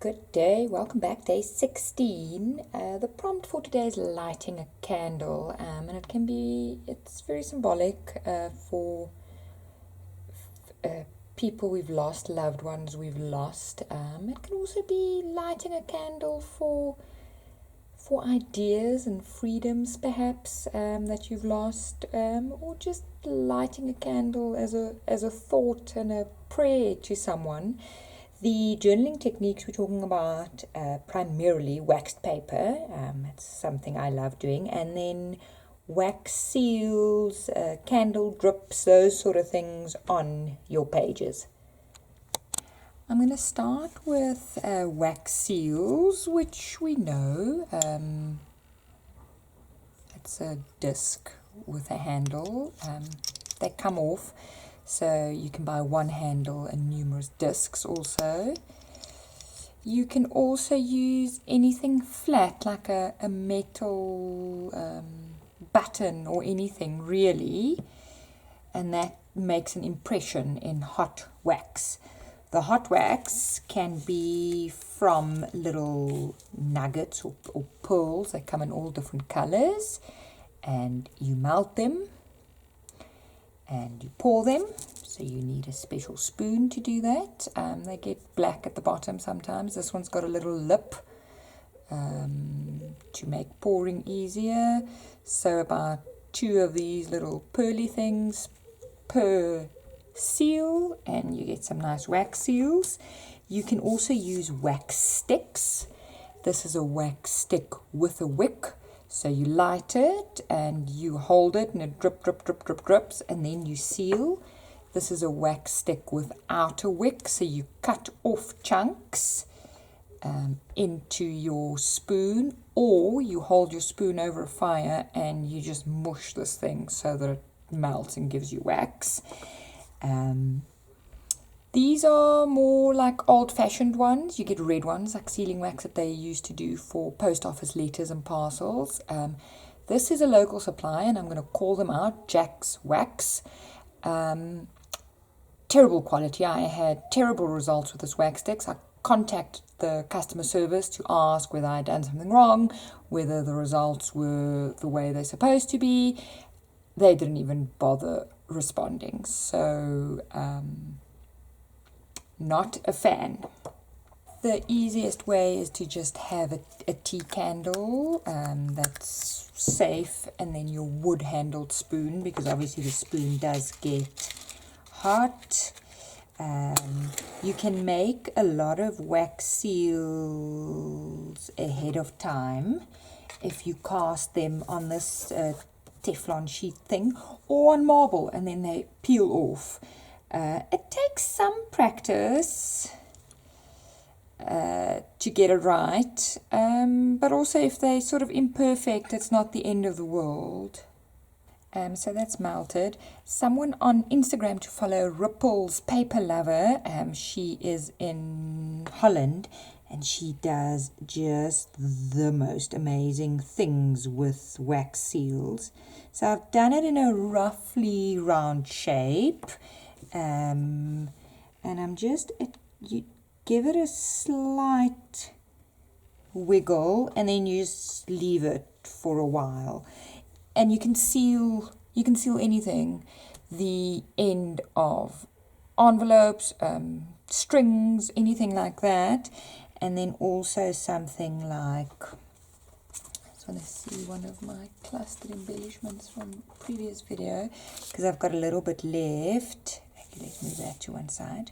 Good day, welcome back, day 16. The prompt for today is lighting a candle, and it's very symbolic for people we've lost, loved ones we've lost. It can also be lighting a candle for ideas and freedoms, perhaps, that you've lost, or just lighting a candle as a thought and a prayer to someone. The journaling techniques we're talking about primarily waxed paper. It's something I love doing, and then wax seals, candle drips, those sort of things on your pages. I'm going to start with wax seals, which we know. It's a disc with a handle. They come off, so you can buy one handle and numerous discs also. You can also use anything flat, like a metal button or anything really, and that makes an impression in hot wax. The hot wax can be from little nuggets or pearls. They come in all different colors, and you melt them and you pour them. So you need a special spoon to do that. They get black at the bottom sometimes. This one's got a little lip to make pouring easier. So about 2 of these little pearly things per seal, and you get some nice wax seals. You can also use wax sticks. This is a wax stick with a wick. So you light it and you hold it and it drips, and then you seal. This is a wax stick without a wick, so you cut off chunks into your spoon, or you hold your spoon over a fire and you just mush this thing so that it melts and gives you wax. These are more like old-fashioned ones. You get red ones, like sealing wax that they used to do for post office letters and parcels. This is a local supply, and I'm going to call them out, Jack's Wax. Terrible quality. I had terrible results with this wax sticks. I contacted the customer service to ask whether I'd done something wrong, whether the results were the way they're supposed to be. They didn't even bother responding. So, not a fan. The easiest way is to just have a tea candle that's safe, and then your wood-handled spoon, because obviously the spoon does get hot. You can make a lot of wax seals ahead of time if you cast them on this Teflon sheet thing, or on marble, and then they peel off. It takes some practice to get it right, but also if they're sort of imperfect, it's not the end of the world. So that's melted. Someone on Instagram to follow, Ripples Paper Lover. She is in Holland, and she does just the most amazing things with wax seals. So I've done it in a roughly round shape. And I'm you give it a slight wiggle, and then you just leave it for a while. And you can seal anything, the end of envelopes, strings, anything like that. And then also something like, I just want to see one of my clustered embellishments from previous video, because I've got a little bit left. Okay, let's move that to one side.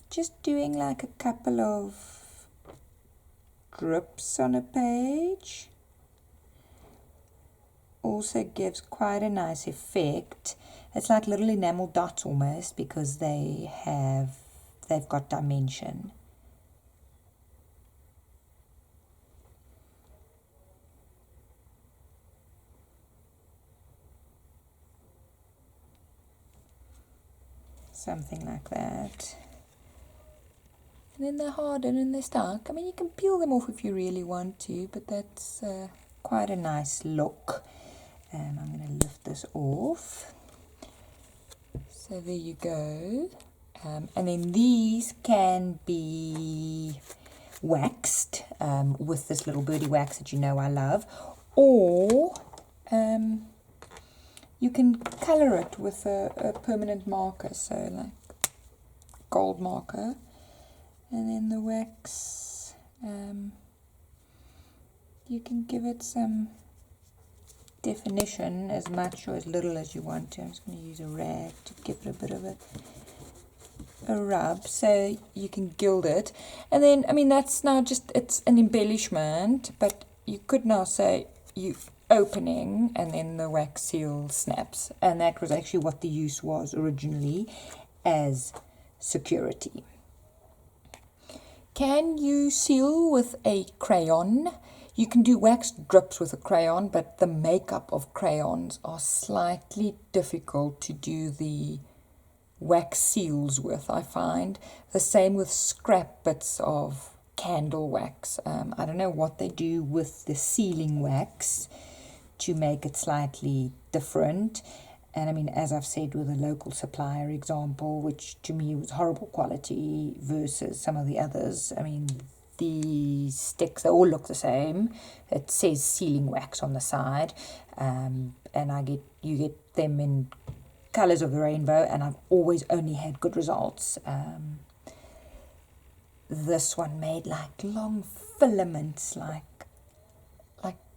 Just doing like a couple of drips on a page also gives quite a nice effect. It's like little enamel dots almost, because they've got dimension. Something like that. And then they harden and they're stuck. I mean, you can peel them off if you really want to, but that's quite a nice look. I'm going to lift this off. So there you go. And then these can be waxed with this little birdie wax that you know I love, or you can color it with a permanent marker, so like gold marker, and then the wax, you can give it some definition, as much or as little as you want to. I'm just going to use a rag to give it a bit of a rub, so you can gild it. And then, I mean, that's now just, it's an embellishment, but you could now say you opening and then the wax seal snaps, and that was actually what the use was originally, as security. Can you seal with a crayon? You can do wax drips with a crayon, but the makeup of crayons are slightly difficult to do the wax seals with, I find. The same with scrap bits of candle wax. I don't know what they do with the sealing wax to make it slightly different. And I mean, as I've said, with a local supplier example, which to me was horrible quality versus some of the others. I mean, the sticks, they all look the same. It says sealing wax on the side, and you get them in colors of the rainbow, and I've always only had good results. This one made like long filaments, like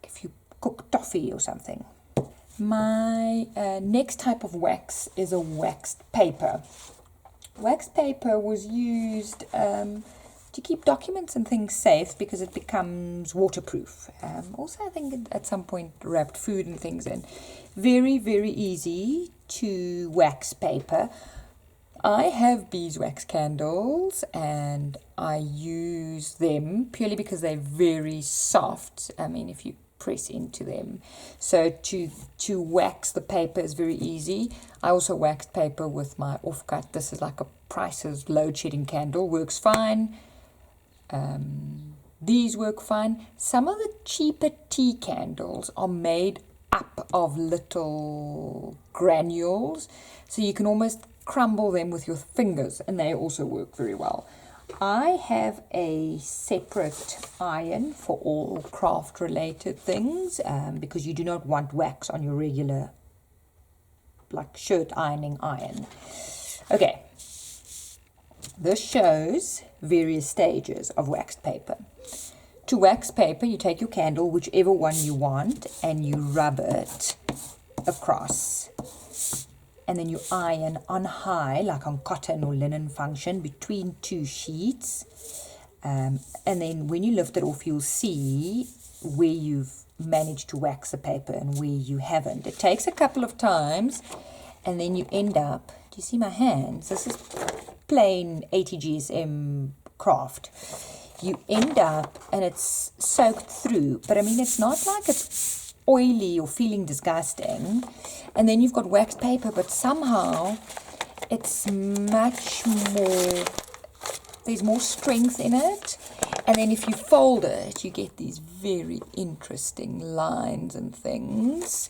if you cook toffee or something. My next type of wax is a waxed paper. Waxed paper was used to keep documents and things safe because it becomes waterproof. Also, I think at some point wrapped food and things in. Very, very easy to wax paper. I have beeswax candles and I use them purely because they're very soft. I mean, if you press into them. So to wax the paper is very easy. I also waxed paper with my offcut. This is like a Price's load shedding candle. Works fine. These work fine. Some of the cheaper tea candles are made up of little granules, so you can almost crumble them with your fingers, and they also work very well. I have a separate iron for all craft related things, because you do not want wax on your regular like shirt ironing iron. Okay, this shows various stages of waxed paper. To wax paper, you take your candle, whichever one you want, and you rub it across. And then you iron on high, like on cotton or linen function, between two sheets. And then when you lift it off, you'll see where you've managed to wax the paper and where you haven't. It takes a couple of times, and then you end up, do you see my hands? This is plain 80 GSM craft. You end up, and it's soaked through, but I mean, it's not like it's oily or feeling disgusting. And then you've got waxed paper, but somehow it's much more, there's more strength in it. And then if you fold it, you get these very interesting lines and things.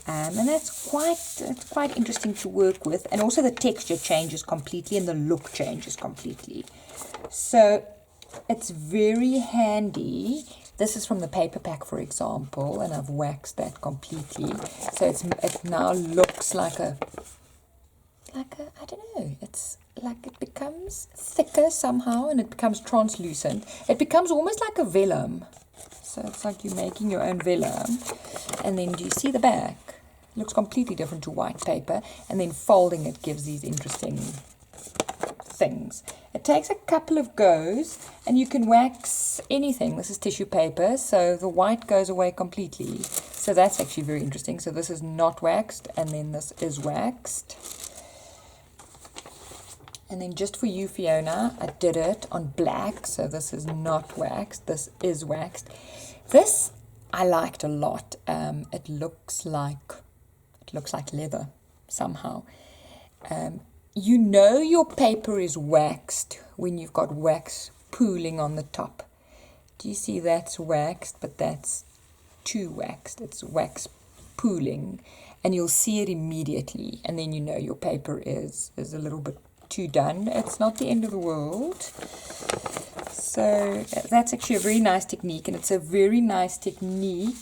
And it's quite interesting to work with. And also the texture changes completely and the look changes completely. So it's very handy. This is from the paper pack, for example, and I've waxed that completely. So it now looks like a I don't know, it's like it becomes thicker somehow and it becomes translucent. It becomes almost like a vellum. So it's like you're making your own vellum. And then do you see the back? It looks completely different to white paper. And then folding it gives these interesting things. It takes a couple of goes, and you can wax anything. This is tissue paper, so the white goes away completely. So that's actually very interesting. So this is not waxed, and then this is waxed. And then just for you, Fiona, I did it on black, so this is not waxed. This is waxed. This I liked a lot. It looks like leather somehow. You know your paper is waxed when you've got wax pooling on the top. Do you see that's waxed, but that's too waxed. It's wax pooling, and you'll see it immediately, and then you know your paper is a little bit two done. It's not the end of the world. So that's actually a very nice technique, and it's a very nice technique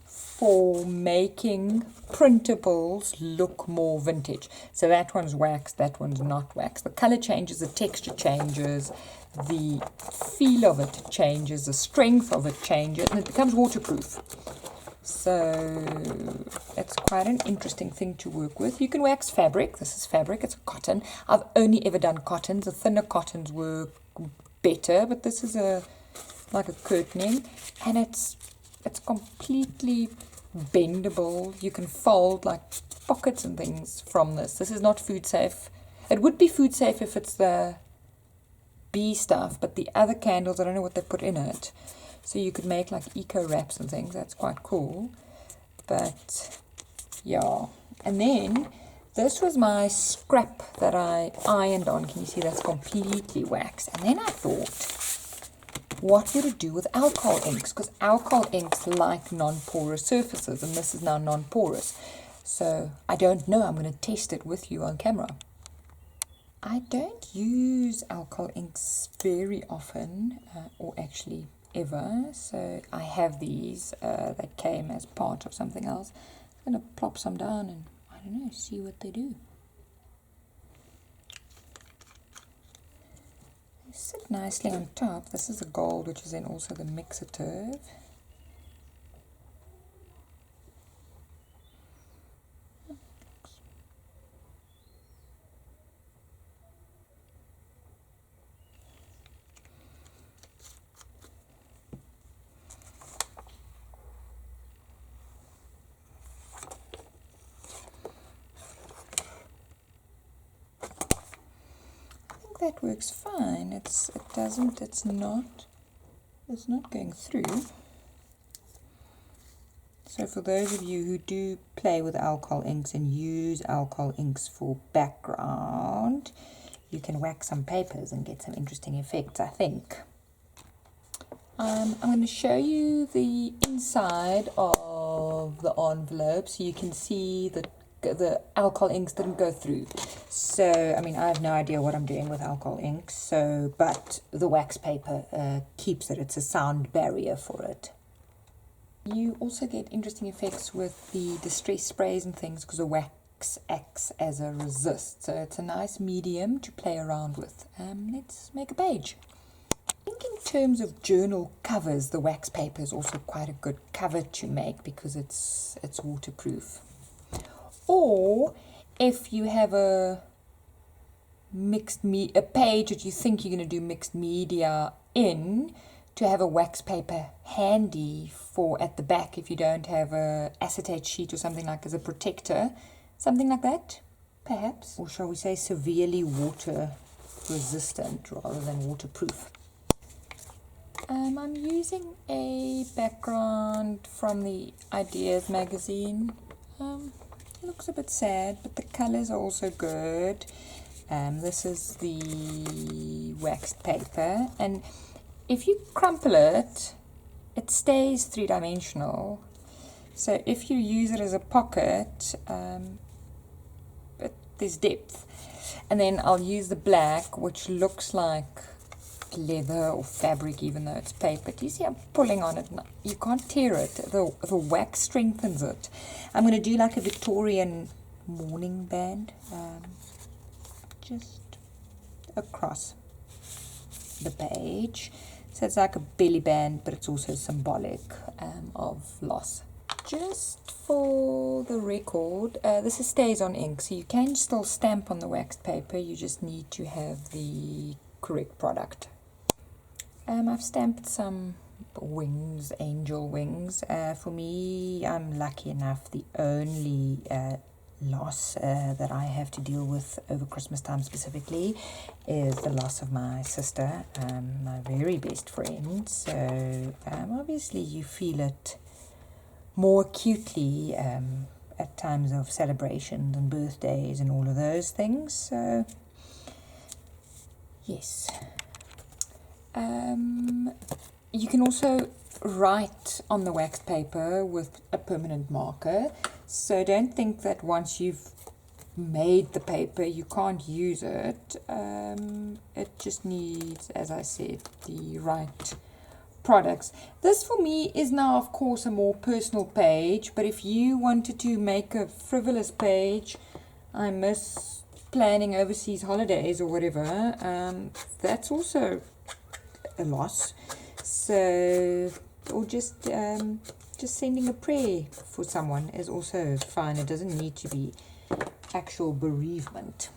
for making printables look more vintage. So that one's waxed, that one's not waxed. The color changes, the texture changes, the feel of it changes, the strength of it changes, and it becomes waterproof. So it's quite an interesting thing to work with. You can wax fabric. This is fabric, it's a cotton. I've only ever done cottons. The thinner cottons work better, but this is like a curtaining, and it's completely bendable. You can fold like pockets and things from this. This is not food safe. It would be food safe if it's the bee stuff, but the other candles, I don't know what they put in it. So you could make like eco wraps and things. That's quite cool. But yeah, and then this was my scrap that I ironed on. Can you see that's completely waxed? And then I thought, what would it do with alcohol inks? Because alcohol inks like non-porous surfaces, and this is now non-porous. So I don't know. I'm going to test it with you on camera. I don't use alcohol inks very often, or actually ever. So I have these that came as part of something else. I'm going to plop some down and I don't know, see what they do. They sit nicely on top. This is the gold, which is then also the mixative. That works fine. It's not going through. So for those of you who do play with alcohol inks and use alcohol inks for background, you can wax some papers and get some interesting effects, I think. I'm going to show you the inside of the envelope so you can see that the alcohol inks didn't go through. So, I mean, I have no idea what I'm doing with alcohol inks, so, but the wax paper keeps it. It's a sound barrier for it. You also get interesting effects with the distress sprays and things because the wax acts as a resist. So it's a nice medium to play around with. Let's make a page. I think in terms of journal covers, the wax paper is also quite a good cover to make because it's waterproof. Or if you have a page that you think you're going to do mixed media in, to have a wax paper handy for at the back if you don't have a acetate sheet or something like as a protector, something like that, perhaps. Or shall we say severely water resistant rather than waterproof. I'm using a background from the Ideas magazine. Looks a bit sad, but the colors are also good. This is the waxed paper, and if you crumple it, it stays three-dimensional. So if you use it as a pocket, there's depth. And then I'll use the black, which looks like leather or fabric, even though it's paper. Do you see I'm pulling on it? You can't tear it. The wax strengthens it. I'm going to do like a Victorian mourning band, just across the page. So it's like a belly band, but it's also symbolic of loss. Just for the record, this is StazOn ink, so you can still stamp on the waxed paper. You just need to have the correct product. I've stamped some wings, angel wings. For me, I'm lucky enough, the only loss that I have to deal with over Christmas time specifically is the loss of my sister, my very best friend. So obviously you feel it more acutely at times of celebrations and birthdays and all of those things. So yes. You can also write on the waxed paper with a permanent marker. So don't think that once you've made the paper, you can't use it. It just needs, as I said, the right products. This for me is now, of course, a more personal page, but if you wanted to make a frivolous page, I miss planning overseas holidays or whatever, that's also a loss. So, or just sending a prayer for someone is also fine. It doesn't need to be actual bereavement.